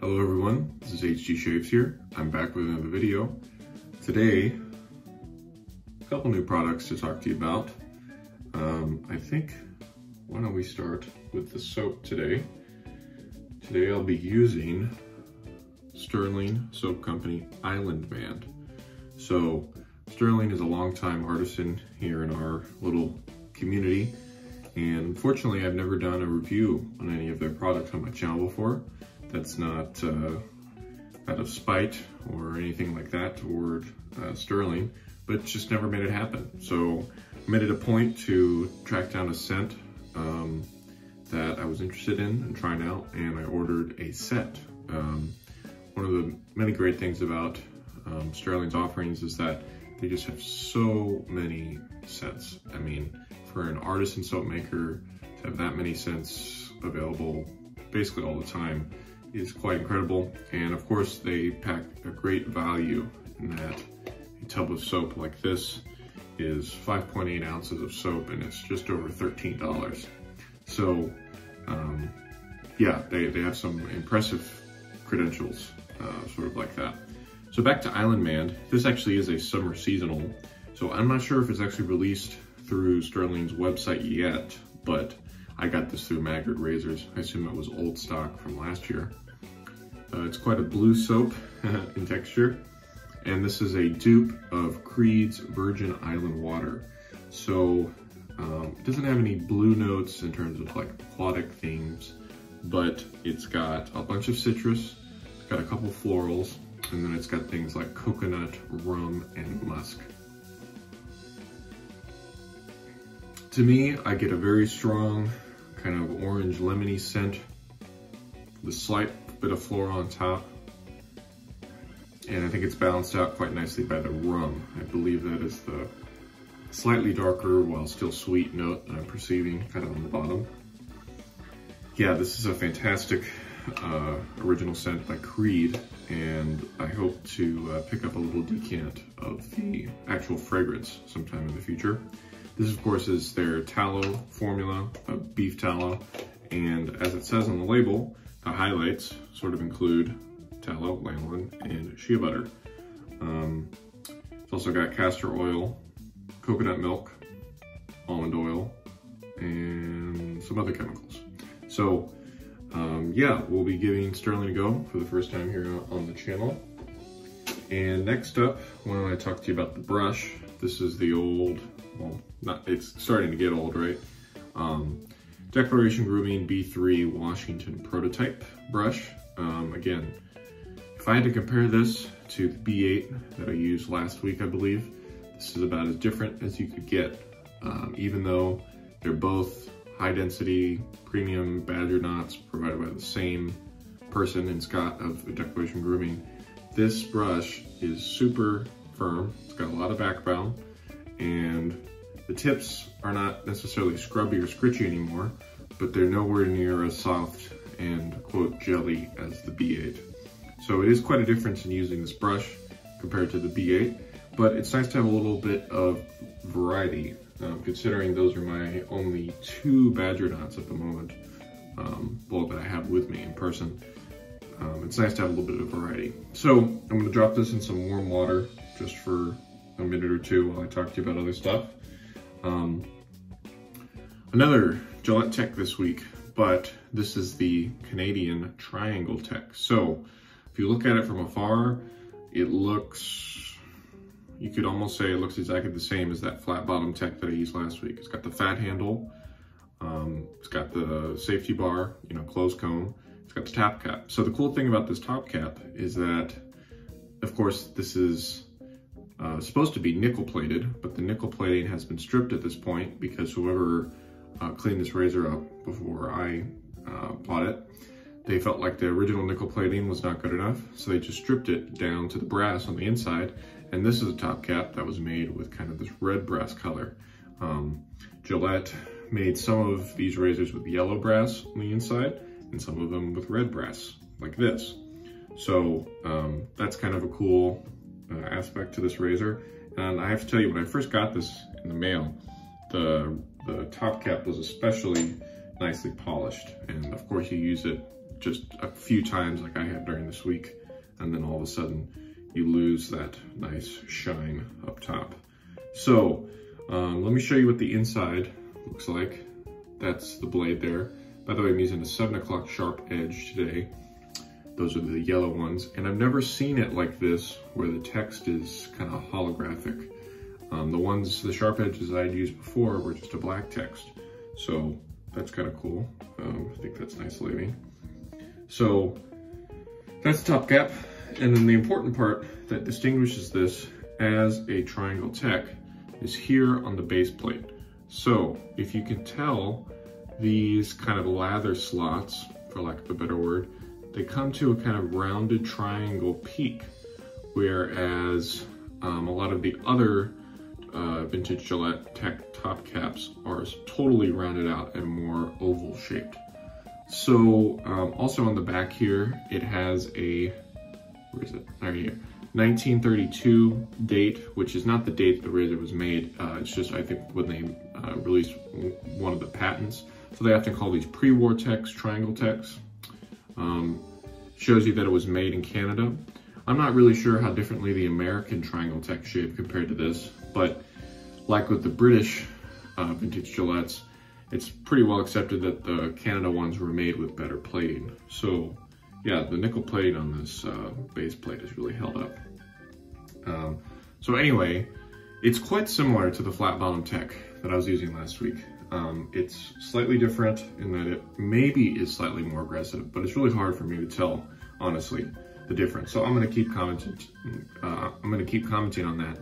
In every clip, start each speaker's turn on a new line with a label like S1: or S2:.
S1: Hello everyone, this is HG Shaves here. I'm back with another video. Today, a couple new products to talk to you about. Why don't we start with the soap today. Today I'll be using Stirling Soap Company Island Band. So Stirling is a longtime artisan here in our little community. And unfortunately, I've never done a review on any of their products on my channel before. That's not out of spite or anything like that toward Stirling, but just never made it happen. So I made it a point to track down a scent that I was interested in and trying out, and I ordered a set. One of the many great things about Stirling's offerings is that they just have so many scents. I mean, for an artisan soap maker to have that many scents available basically all the time is quite incredible. And of course, they pack a great value in that a tub of soap like this is 5.8 ounces of soap, and it's just over $13. So yeah, they have some impressive credentials, sort of like that. So back to Island Band, this actually is a summer seasonal. So I'm not sure if it's actually released through Stirling's website yet, but I got this through Maggard Razors. I assume it was old stock from last year. It's quite a blue soap in texture, and this is a dupe of Creed's Virgin Island Water. So it doesn't have any blue notes in terms of like aquatic themes, but it's got a bunch of citrus, it's got a couple florals, and then it's got things like coconut, rum, and musk. To me, I get a very strong kind of orange lemony scent with a slight bit of floral on top. And I think it's balanced out quite nicely by the rum. I believe that is the slightly darker while still sweet note that I'm perceiving kind of on the bottom. Yeah, this is a fantastic original scent by Creed, and I hope to pick up a little decant of the actual fragrance sometime in the future. This, of course, is their tallow formula, beef tallow, and as it says on the label, the highlights sort of include tallow, lanolin, and shea butter. It's also got castor oil, coconut milk, almond oil, and some other chemicals. So yeah, we'll be giving Stirling a go for the first time here on the channel. And next up, why don't I talk to you about the brush. This is the old, well, it's starting to get old, right? Declaration Grooming B3 Washington Prototype brush. Again, if I had to compare this to the B8 that I used last week, I believe, this is about as different as you could get. Even though they're both high density premium badger knots provided by the same person in Scott of Declaration Grooming, this brush is super firm. It's got a lot of background, and the tips are not necessarily scrubby or scritchy anymore, but they're nowhere near as soft and quote jelly as the B8. So it is quite a difference in using this brush compared to the B8, but it's nice to have a little bit of variety, considering those are my only two badger knots at the moment, well, that I have with me in person. It's nice to have a little bit of variety. So I'm gonna drop this in some warm water just for a minute or two while I talk to you about other stuff. Another Gillette tech this week, but this is the Canadian triangle tech. So if you look at it from afar, it looks, you could almost say it looks exactly the same as that flat bottom tech that I used last week. It's got the fat handle, it's got the safety bar, you know, closed cone, it's got the top cap. So the cool thing about this top cap is that, of course, this is supposed to be nickel plated, but the nickel plating has been stripped at this point because whoever cleaned this razor up before I bought it, they felt like the original nickel plating was not good enough, so they just stripped it down to the brass on the inside. And this is a top cap that was made with kind of this red brass color. Gillette made some of these razors with yellow brass on the inside and some of them with red brass, like this. So that's kind of a cool aspect to this razor. And I have to tell you, when I first got this in the mail, the top cap was especially nicely polished. And of course you use it just a few times like I had during this week, and then all of a sudden you lose that nice shine up top. So let me show you what the inside looks like. That's the blade there. By the way, I'm using a 7 o'clock sharp edge today. Those are the yellow ones. And I've never seen it like this, where the text is kind of holographic. The sharp edges I'd used before were just a black text. So that's kind of cool. I think that's nice lighting. So that's the top cap. And then the important part that distinguishes this as a triangle tech is here on the base plate. So if you can tell, these kind of lather slots, for lack of a better word, they come to a kind of rounded triangle peak, whereas a lot of the other vintage Gillette tech top caps are totally rounded out and more oval shaped. So also on the back here, it has a, where is it? Right here. 1932 date, which is not the date the razor was made. It's just, I think, when they released one of the patents. So they often call these pre-war techs, triangle techs. Shows you that it was made in Canada. I'm not really sure how differently the American triangle tech shape compared to this, but like with the British vintage Gillettes, it's pretty well accepted that the Canada ones were made with better plating. So yeah, the nickel plate on this base plate is really held up. So anyway, it's quite similar to the flat bottom tech that I was using last week. It's slightly different in that it maybe is slightly more aggressive, but it's really hard for me to tell, honestly, the difference. So I'm gonna keep commenting on that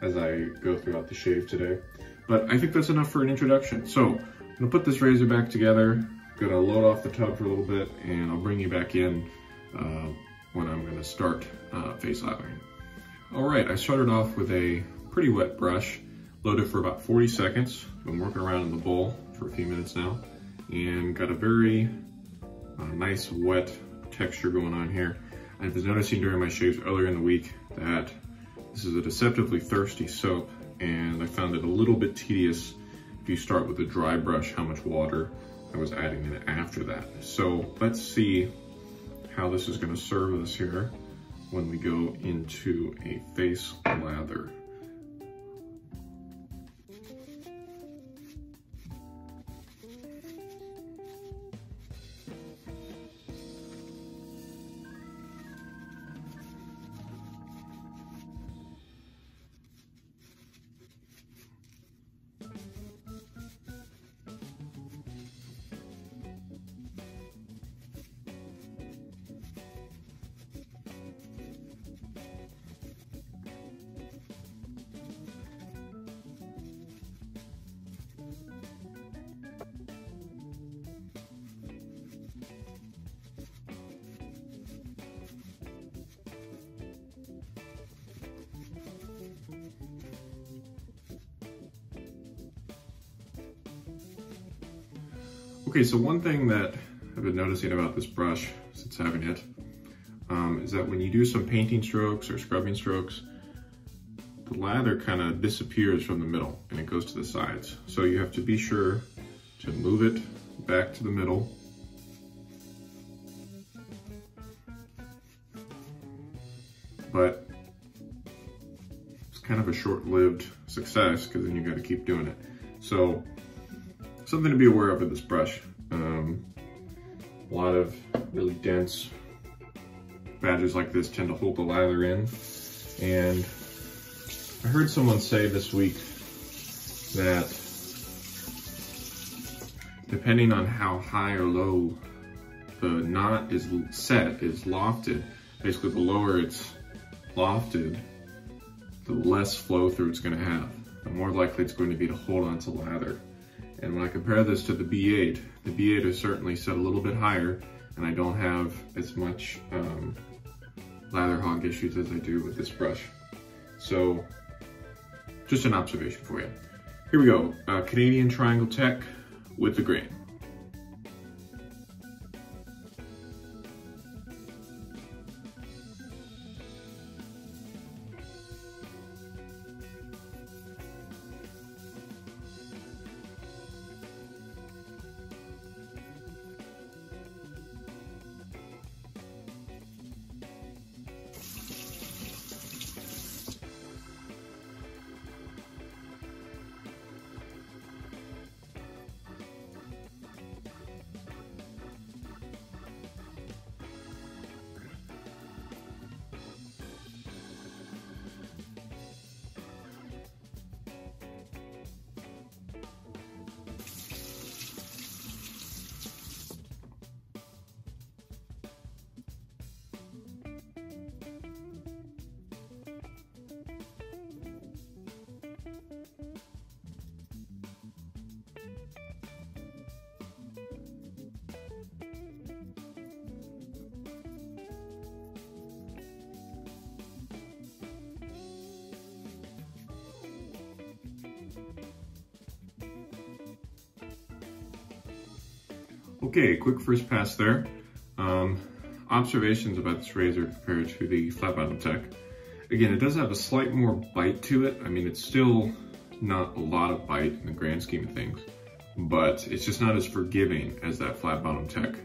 S1: as I go throughout the shave today. But I think that's enough for an introduction. So I'm gonna put this razor back together, gonna load off the tub for a little bit, and I'll bring you back in when I'm gonna start face lathering. All right, I started off with a pretty wet brush, loaded for about 40 seconds. Been working around in the bowl for a few minutes now, and got a very nice wet texture going on here. I was noticing during my shaves earlier in the week that this is a deceptively thirsty soap, and I found it a little bit tedious if you start with a dry brush how much water I was adding in after that. So let's see how this is going to serve us here when we go into a face lather. Okay, so one thing that I've been noticing about this brush since having it is that when you do some painting strokes or scrubbing strokes, the lather kind of disappears from the middle and it goes to the sides. So you have to be sure to move it back to the middle. But it's kind of a short-lived success because then you got to keep doing it. So something to be aware of with this brush. A lot of really dense badges like this tend to hold the lather in. And I heard someone say this week that depending on how high or low the knot is set, is lofted, basically the lower it's lofted, the less flow through it's going to have. The more likely it's going to be to hold on to lather. And when I compare this to the B8, the B8 is certainly set a little bit higher, and I don't have as much lather hog issues as I do with this brush. So, just an observation for you. Here we go, Canadian Triangle Tech with the grain. Okay, quick first pass there. Observations about this razor compared to the flat bottom tech. Again, it does have a slight more bite to it. I mean, it's still not a lot of bite in the grand scheme of things, but it's just not as forgiving as that flat bottom tech.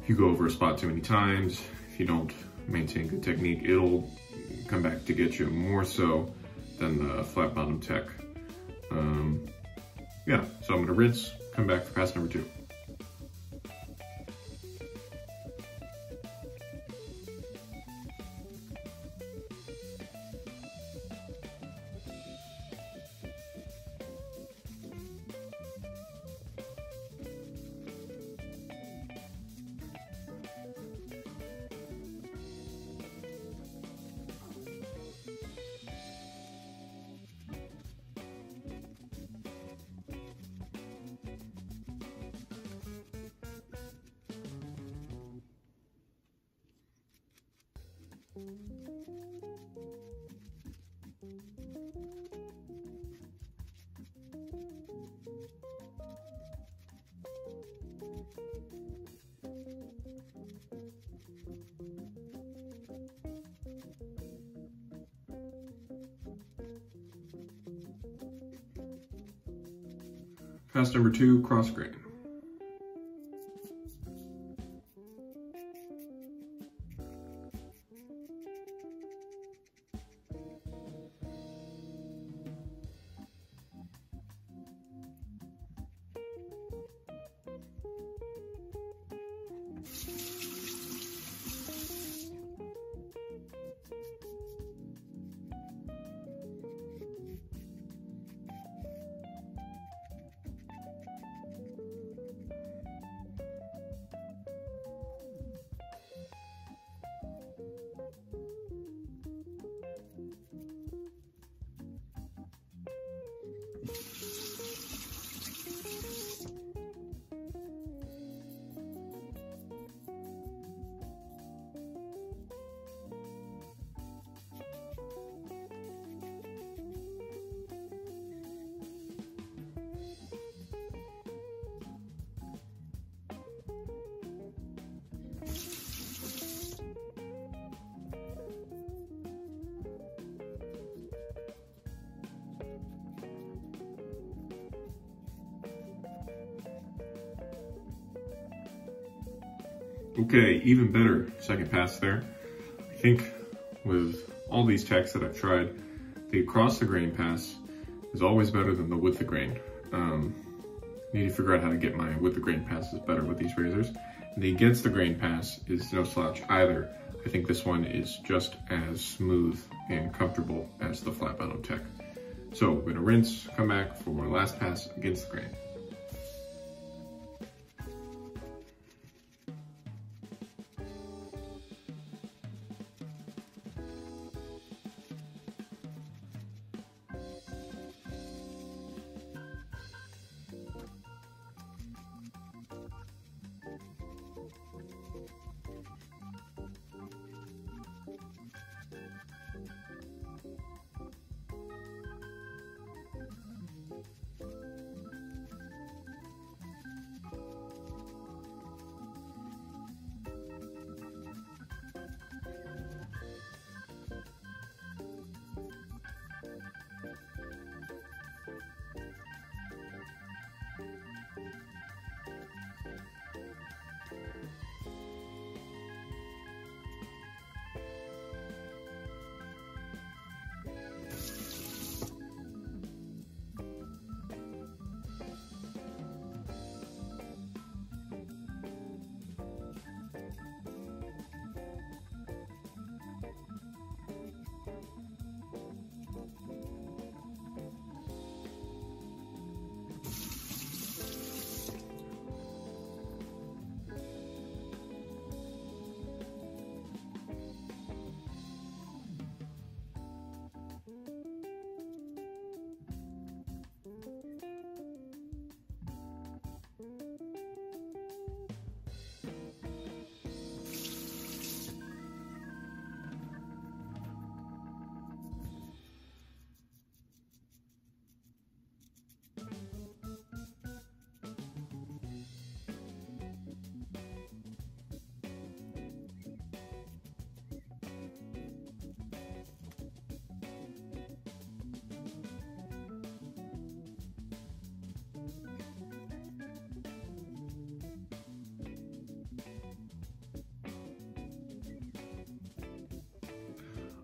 S1: If you go over a spot too many times, if you don't maintain good technique, it'll come back to get you more so than the flat bottom tech. Yeah, so I'm gonna rinse, come back for pass number 2. Pass number 2, cross grain. Okay, even better second pass there. I think with all these techs that I've tried, the across the grain pass is always better than the with the grain. Need to figure out how to get my with the grain passes better with these razors. And the against the grain pass is no slouch either. I think this one is just as smooth and comfortable as the flat bottom tech. So we're gonna rinse, come back for our last pass against the grain.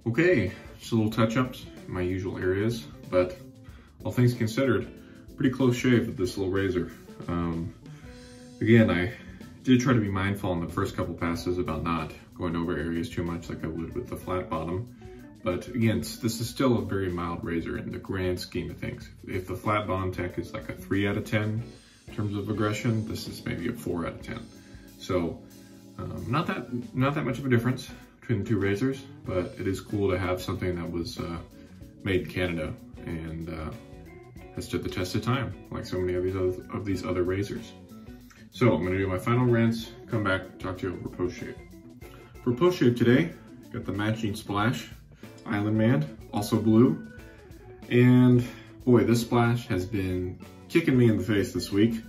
S1: Okay, just a little touch-ups in my usual areas, but all things considered, pretty close shave with this little razor. Again, I did try to be mindful in the first couple passes about not going over areas too much like I would with the flat bottom. But again, this is still a very mild razor in the grand scheme of things. If the flat bottom tech is like a 3 out of 10 in terms of aggression, this is maybe a 4 out of 10. So not that much of a difference between the two razors, but it is cool to have something that was made in Canada and has stood the test of time, like so many of these other razors. So I'm gonna do my final rinse, come back, talk to you over post-shave. For post-shave today, got the matching splash, Island Man, also blue. And boy, this splash has been kicking me in the face this week.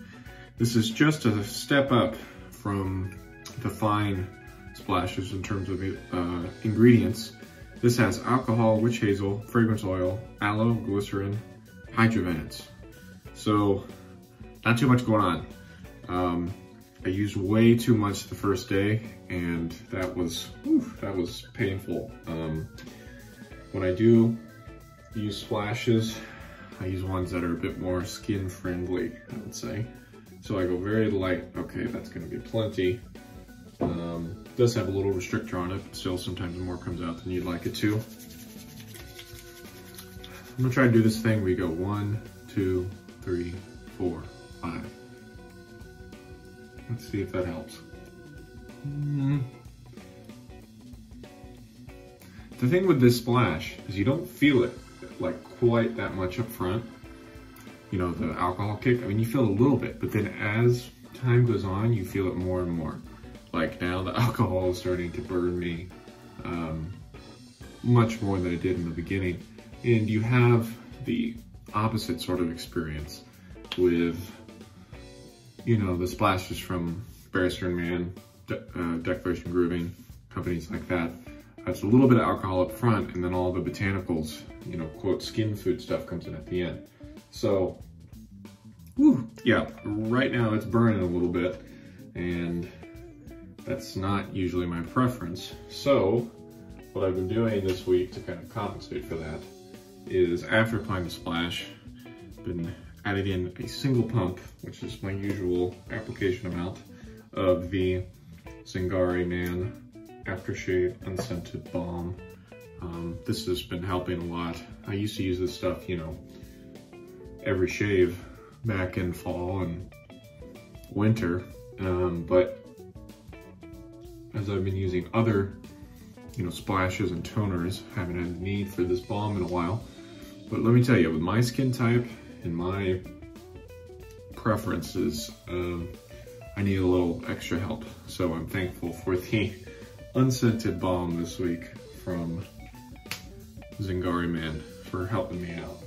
S1: This is just a step up from the fine splashes in terms of ingredients. This has alcohol, witch hazel, fragrance oil, aloe, glycerin, hydrovans. So not too much going on. I used way too much the first day, and that was painful. When I do use splashes, I use ones that are a bit more skin friendly, I would say. So I go very light. Okay, that's gonna be plenty. It does have a little restrictor on it, but still sometimes more comes out than you'd like it to. I'm gonna try to do this thing where you go 1, 2, 3, 4, 5. Let's see if that helps. The thing with this splash is you don't feel it like quite that much up front. You know, the alcohol kick, I mean, you feel a little bit, but then as time goes on, you feel it more and more. Like now the alcohol is starting to burn me much more than it did in the beginning. And you have the opposite sort of experience with, you know, the splashes from Barrister & Man, Declaration Grooming, companies like that. It's a little bit of alcohol up front, and then all the botanicals, you know, quote, skin food stuff comes in at the end. So, yeah, right now it's burning a little bit, and that's not usually my preference. So, what I've been doing this week to kind of compensate for that is after applying the splash, been adding in a single pump, which is my usual application amount, of the Zingari Man Aftershave Unscented Balm. This has been helping a lot. I used to use this stuff, you know, every shave back in fall and winter, but as I've been using other, you know, splashes and toners, haven't had the need for this balm in a while. But let me tell you, with my skin type and my preferences, I need a little extra help. So I'm thankful for the Unscented Balm this week from Zingari Man for helping me out.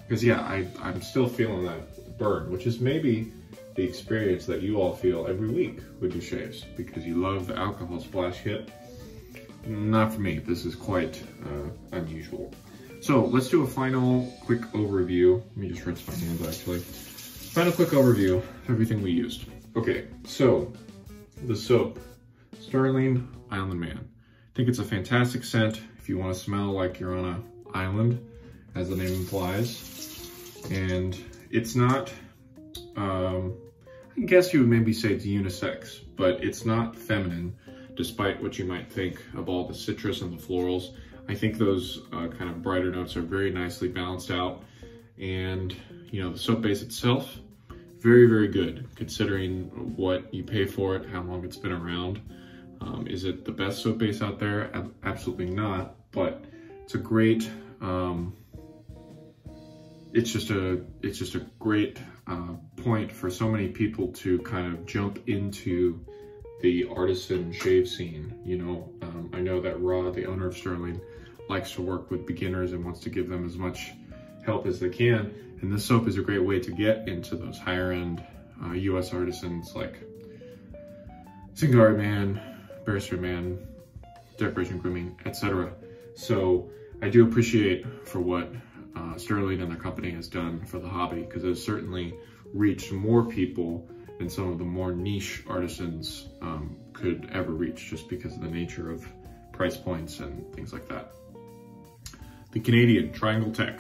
S1: Because yeah, I'm still feeling that burn, which is maybe the experience that you all feel every week with your shaves, because you love the alcohol splash hit. Not for me, this is quite unusual. So let's do a final quick overview. Let me just rinse my hands actually. Final quick overview of everything we used. Okay, so the soap, Stirling Island Man. I think it's a fantastic scent if you want to smell like you're on an island, as the name implies. And it's not, I guess you would maybe say it's unisex, but it's not feminine, despite what you might think of all the citrus and the florals. I think those kind of brighter notes are very nicely balanced out. And, you know, the soap base itself, very, very good, considering what you pay for it, how long it's been around. Is it the best soap base out there? Absolutely not, but it's a great, it's just a great point for so many people to kind of jump into the artisan shave scene. You know, I know that Rod, the owner of Stirling, likes to work with beginners and wants to give them as much help as they can. And this soap is a great way to get into those higher end US artisans like Zingari Man, Barrister Man, Decoration Grooming, etc. So I do appreciate for what Stirling and their company has done for the hobby, because it's certainly reached more people than some of the more niche artisans could ever reach, just because of the nature of price points and things like that. The Canadian Triangle Tech.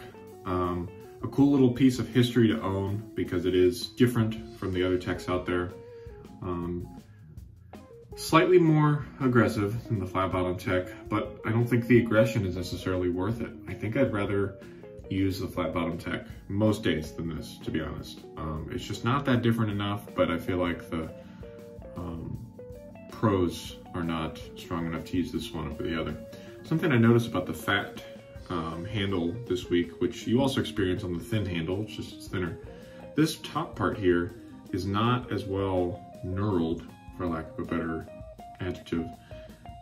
S1: A cool little piece of history to own because it is different from the other techs out there. Slightly more aggressive than the flat bottom tech, but I don't think the aggression is necessarily worth it. I think I'd rather use the flat bottom tech most days than this, to be honest. It's just not that different enough, but I feel like the pros are not strong enough to use this one over the other. Something I noticed about the fat handle this week, which you also experience on the thin handle, it's just thinner. This top part here is not as well knurled, for lack of a better adjective,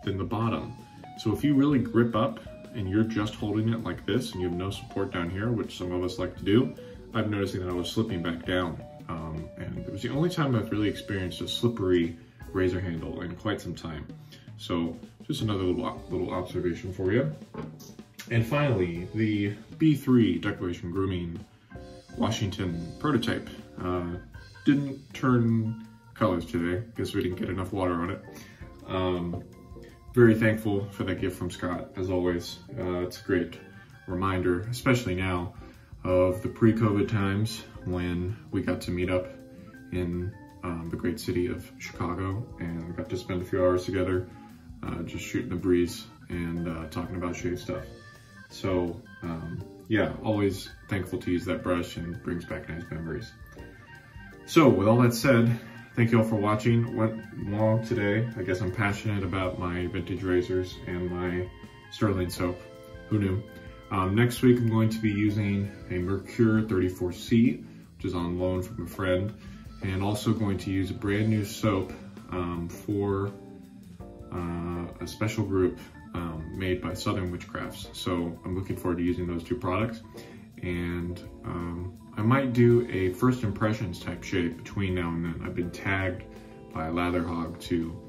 S1: than the bottom. So if you really grip up and you're just holding it like this and you have no support down here, which some of us like to do, I'm noticing that I was slipping back down. And it was the only time I've really experienced a slippery razor handle in quite some time. So just another little observation for you. And finally, the B3 Declaration Grooming Washington prototype. Didn't turn colors today. Guess we didn't get enough water on it. Very thankful for that gift from Scott, as always. It's a great reminder, especially now, of the pre-COVID times when we got to meet up in the great city of Chicago and we got to spend a few hours together just shooting the breeze and talking about shave stuff. So yeah, always thankful to use that brush and brings back nice memories. So with all that said, thank you all for watching. Went long today. I guess I'm passionate about my vintage razors and my Stirling soap. Who knew? Next week I'm going to be using a Mercure 34C, which is on loan from a friend, and also going to use a brand new soap for a special group made by Southern Witchcrafts. So I'm looking forward to using those two products. And I might do a first impressions type shave between now and then. I've been tagged by Lather to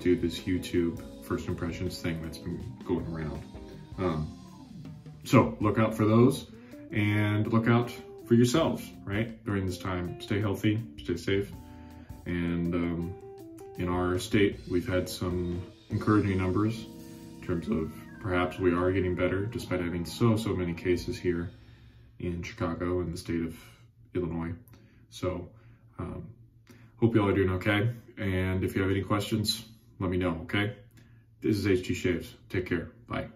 S1: do this YouTube first impressions thing that's been going around. So look out for those and look out for yourselves, right? During this time, stay healthy, stay safe. And in our state, we've had some encouraging numbers in terms of perhaps we are getting better despite having so many cases here in Chicago and the state of Illinois. So hope you all are doing okay. And if you have any questions, let me know, okay? This is HG Shaves. Take care. Bye.